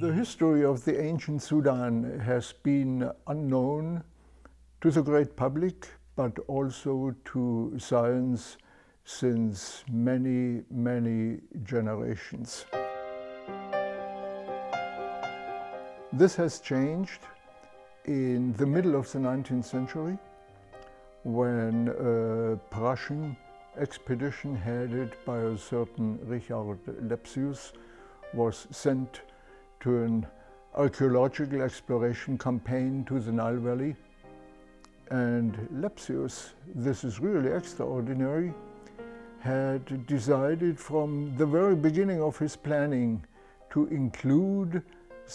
The history of the ancient Sudan has been unknown to the great public, but also to science since many, many generations. This has changed in the middle of the 19th century when a Prussian expedition headed by a certain Richard Lepsius was sent to an archaeological exploration campaign to the Nile Valley. And Lepsius, this is really extraordinary, had decided from the very beginning of his planning to include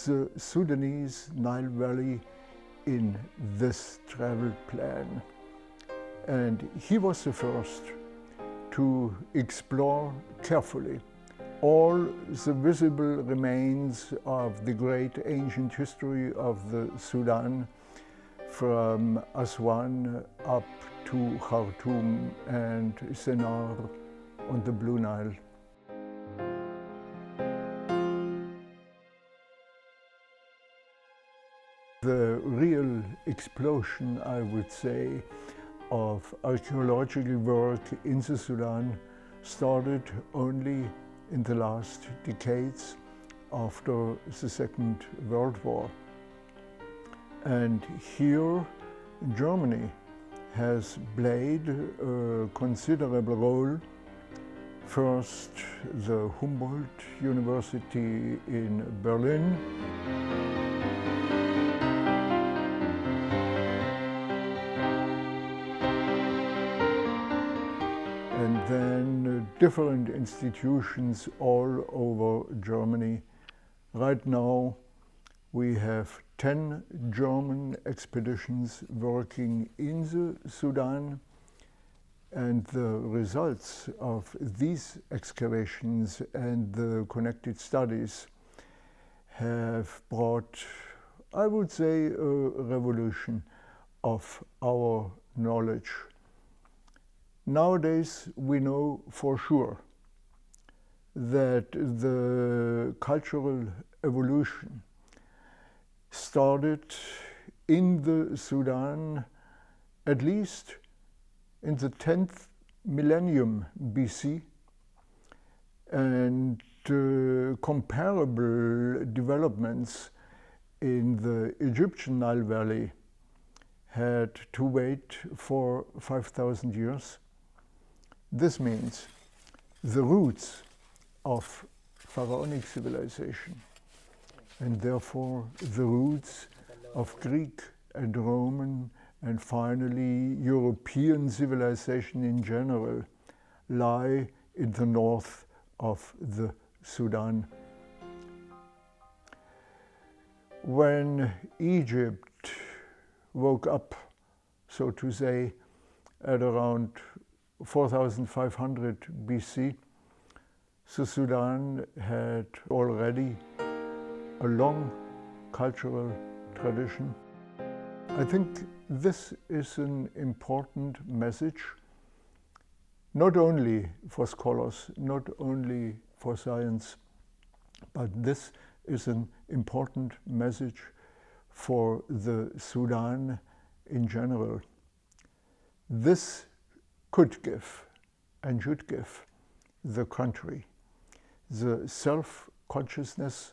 the Sudanese Nile Valley in this travel plan. And he was the first to explore carefully all the visible remains of the great ancient history of the Sudan, from Aswan up to Khartoum and Sennar on the Blue Nile. The real explosion, I would say, of archaeological work in the Sudan started only in the last decades after the Second World War. And here, Germany has played a considerable role. First, the Humboldt University in Berlin, and then different institutions all over Germany. Right now, we have 10 German expeditions working in the Sudan, and the results of these excavations and the connected studies have brought, I would say, a revolution of our knowledge. Nowadays, we know for sure that the cultural evolution started in the Sudan at least in the 10th millennium BC, and comparable developments in the Egyptian Nile Valley had to wait for 5,000 years. This means the roots of pharaonic civilization, and therefore the roots of Greek and Roman and finally European civilization in general, lie in the north of the Sudan. When Egypt woke up, so to say, at around 4,500 BC, the Sudan had already a long cultural tradition. I think this is an important message, not only for scholars, not only for science, but this is an important message for the Sudan in general. This could give and should give the country the self-consciousness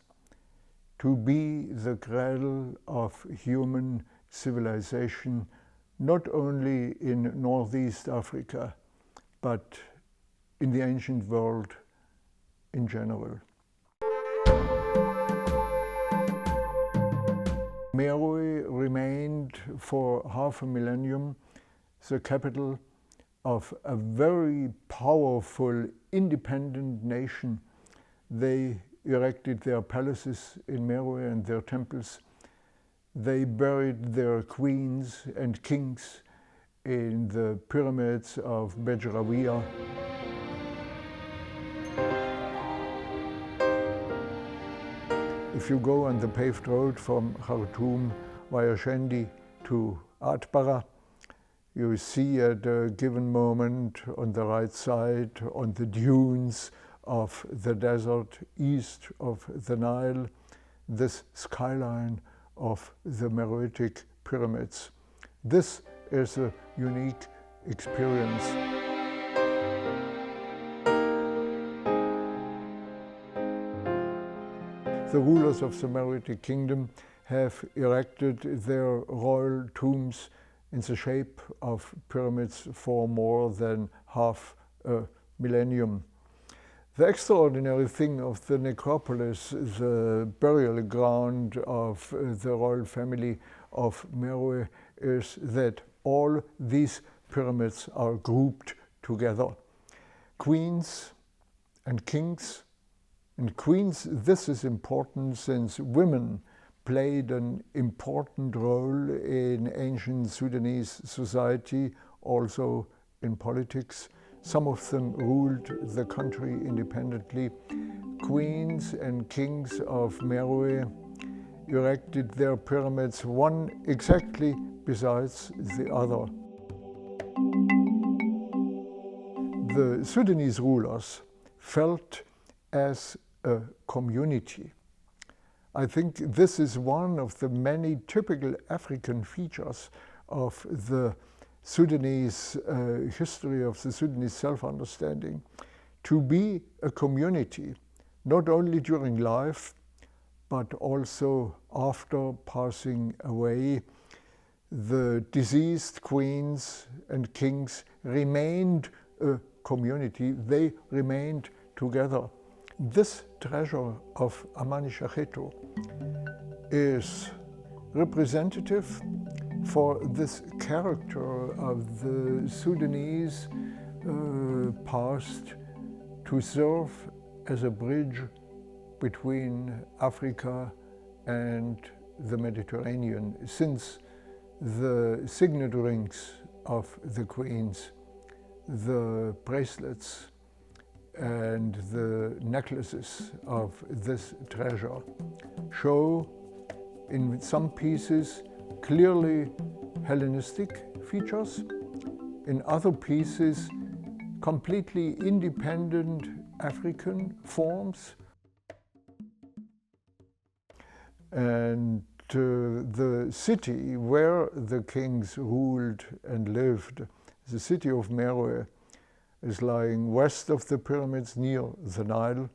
to be the cradle of human civilization, not only in Northeast Africa, but in the ancient world in general. Meroe remained for half a millennium the capital of a very powerful independent nation. They erected their palaces in Meroe and their temples. They buried their queens and kings in the pyramids of Bejrawiya. If you go on the paved road from Khartoum via Shendi to Atbara, you see at a given moment on the right side, on the dunes of the desert east of the Nile, this skyline of the Meroitic pyramids. This is a unique experience. The rulers of the Meroitic kingdom have erected their royal tombs in the shape of pyramids for more than half a millennium. The extraordinary thing of the necropolis, the burial ground of the royal family of Meroe, is that all these pyramids are grouped together. Queens and kings and queens, this is important since women played an important role in ancient Sudanese society, also in politics. Some of them ruled the country independently. Queens and kings of Meroe erected their pyramids, one exactly besides the other. The Sudanese rulers felt as a community. I think this is one of the many typical African features of the Sudanese history, of the Sudanese self-understanding, to be a community, not only during life, but also after passing away. The deceased queens and kings remained a community, they remained together. This treasure of Amani-Shacheto is representative for this character of the Sudanese past to serve as a bridge between Africa and the Mediterranean, since the signet rings of the queens, the bracelets, and the necklaces of this treasure show in some pieces clearly Hellenistic features, in other pieces completely independent African forms. And the city where the kings ruled and lived, the city of Meroe, is lying west of the pyramids near the Nile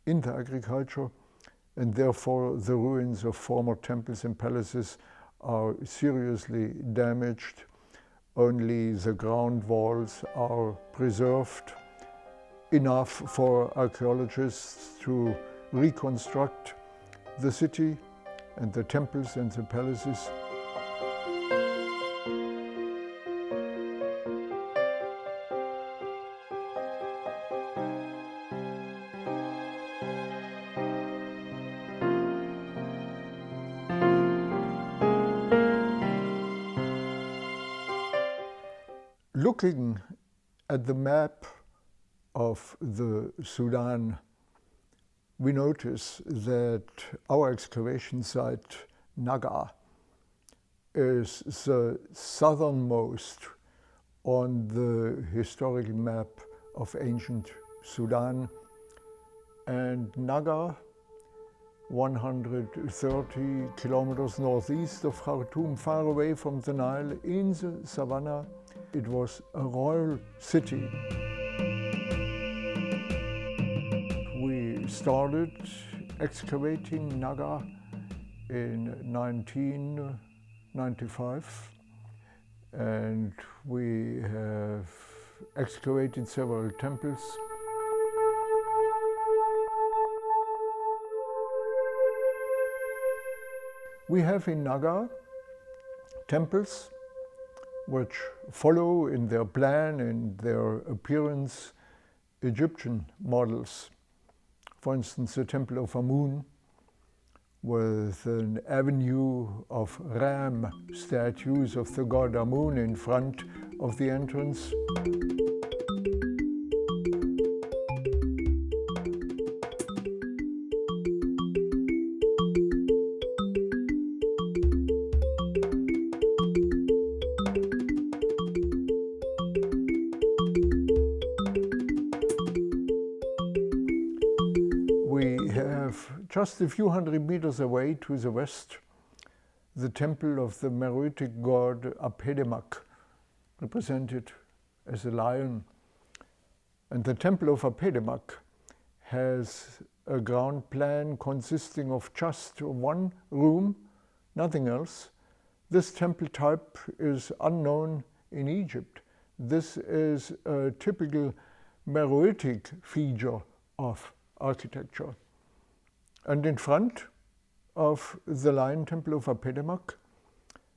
in the agriculture, and therefore the ruins of former temples and palaces are seriously damaged. Only the ground walls are preserved, enough for archaeologists to reconstruct the city and the temples and the palaces. Looking at the map of the Sudan, we notice that our excavation site, Naga, is the southernmost on the historical map of ancient Sudan. And Naga, 130 kilometers northeast of Khartoum, far away from the Nile, in the savannah, it was a royal city. We started excavating Naga in 1995, and we have excavated several temples. We have in Naga temples which follow in their plan and their appearance Egyptian models. For instance, the Temple of Amun, with an avenue of ram statues of the god Amun in front of the entrance. We have just a few hundred meters away to the west the temple of the Meroitic god Apedemak, represented as a lion. And the temple of Apedemak has a ground plan consisting of just one room, nothing else. This temple type is unknown in Egypt. This is a typical Meroitic feature of architecture. And in front of the Lion Temple of Apedemak,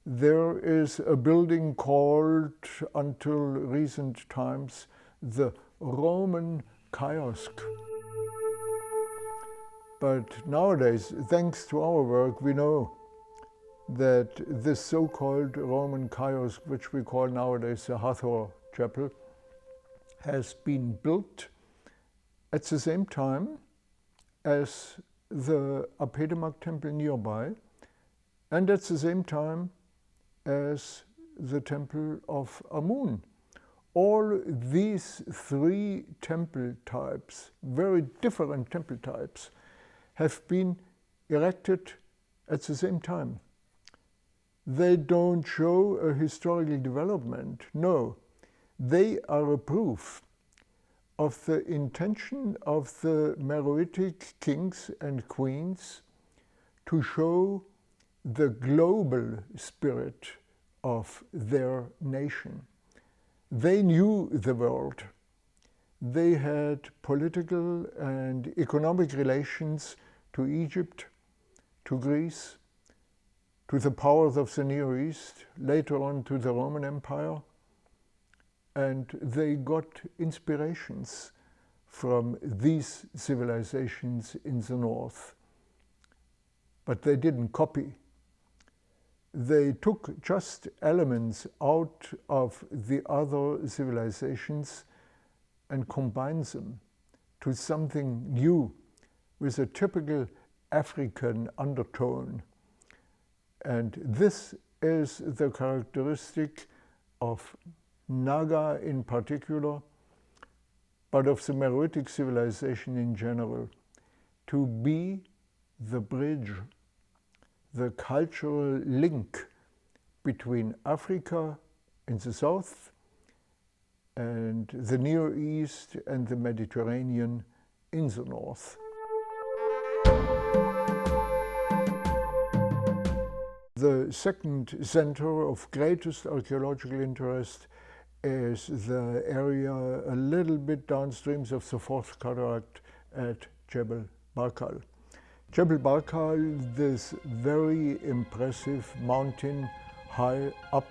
there is a building called, until recent times, the Roman kiosk. But nowadays, thanks to our work, we know that this so-called Roman kiosk, which we call nowadays the Hathor Chapel, has been built at the same time as the Apedemak temple nearby, and at the same time as the temple of Amun. All these three temple types, very different temple types, have been erected at the same time. They don't show a historical development, no. They are a proof of the intention of the Meroitic kings and queens to show the global spirit of their nation. They knew the world. They had political and economic relations to Egypt, to Greece, to the powers of the Near East, later on to the Roman Empire, and they got inspirations from these civilizations in the north. But they didn't copy. They took just elements out of the other civilizations and combined them to something new with a typical African undertone. And this is the characteristic of Naga in particular, but of the Meroitic civilization in general, to be the bridge, the cultural link between Africa in the south and the Near East and the Mediterranean in the north. The second center of greatest archaeological interest is the area a little bit downstream of the Fourth Cataract at Jebel Barkal. Jebel Barkal, this very impressive mountain high up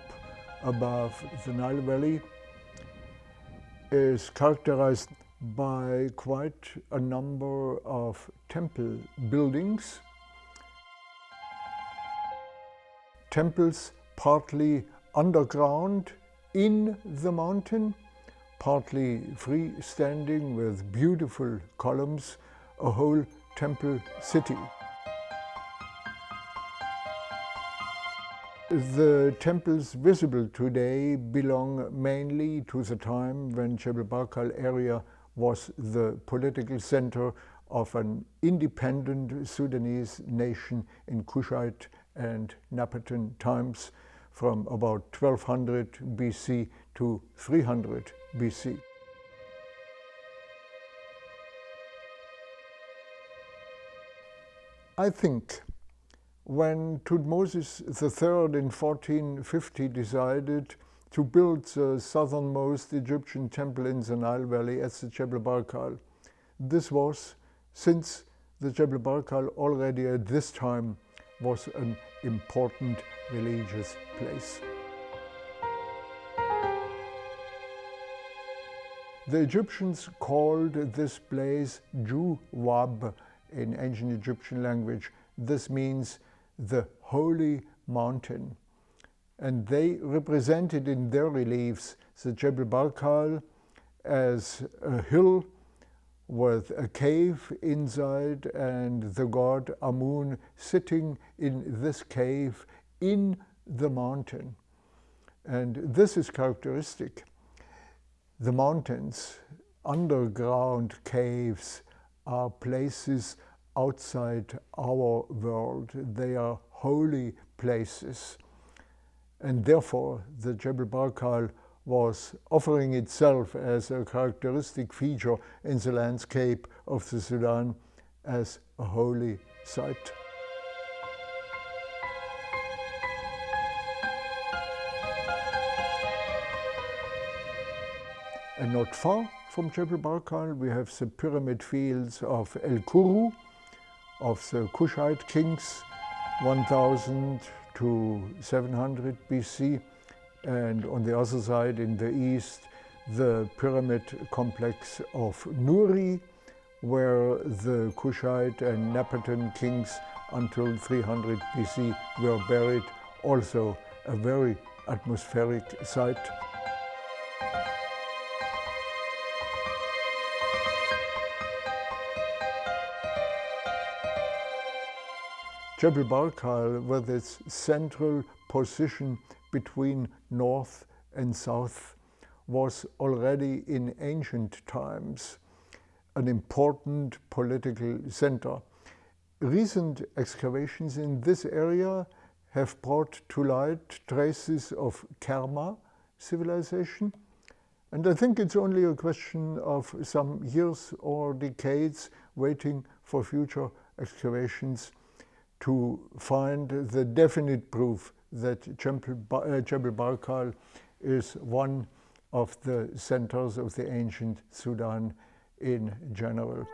above the Nile Valley, is characterized by quite a number of temple buildings. Temples partly underground in the mountain, partly freestanding with beautiful columns, a whole temple city. The temples visible today belong mainly to the time when Jebel Barkal area was the political center of an independent Sudanese nation in Kushite and Napatan times, from about 1200 BC to 300 BC. I think when Thutmose III in 1450 decided to build the southernmost Egyptian temple in the Nile Valley at the Jebel Barkal, this was since the Jebel Barkal already at this time was an important religious place. The Egyptians called this place Juwab in ancient Egyptian language. This means the holy mountain. And they represented in their reliefs the Jebel Barkal as a hill with a cave inside and the god Amun sitting in this cave in the mountain. And this is characteristic. The mountains, underground caves, are places outside our world. They are holy places. And therefore, the Jebel Barkal was offering itself as a characteristic feature in the landscape of the Sudan as a holy site. And not far from Jebel Barkal, we have the pyramid fields of El Kuru, of the Kushite kings, 1000 to 700 BC. And on the other side, in the east, the pyramid complex of Nuri, where the Kushite and Napatan kings until 300 BC were buried, also a very atmospheric site. Jebel Barkal, with its central position between north and south, was already in ancient times an important political center. Recent excavations in this area have brought to light traces of Kerma civilization, and I think it's only a question of some years or decades waiting for future excavations to find the definite proof that Jebel Barkal is one of the centers of the ancient Sudan in general.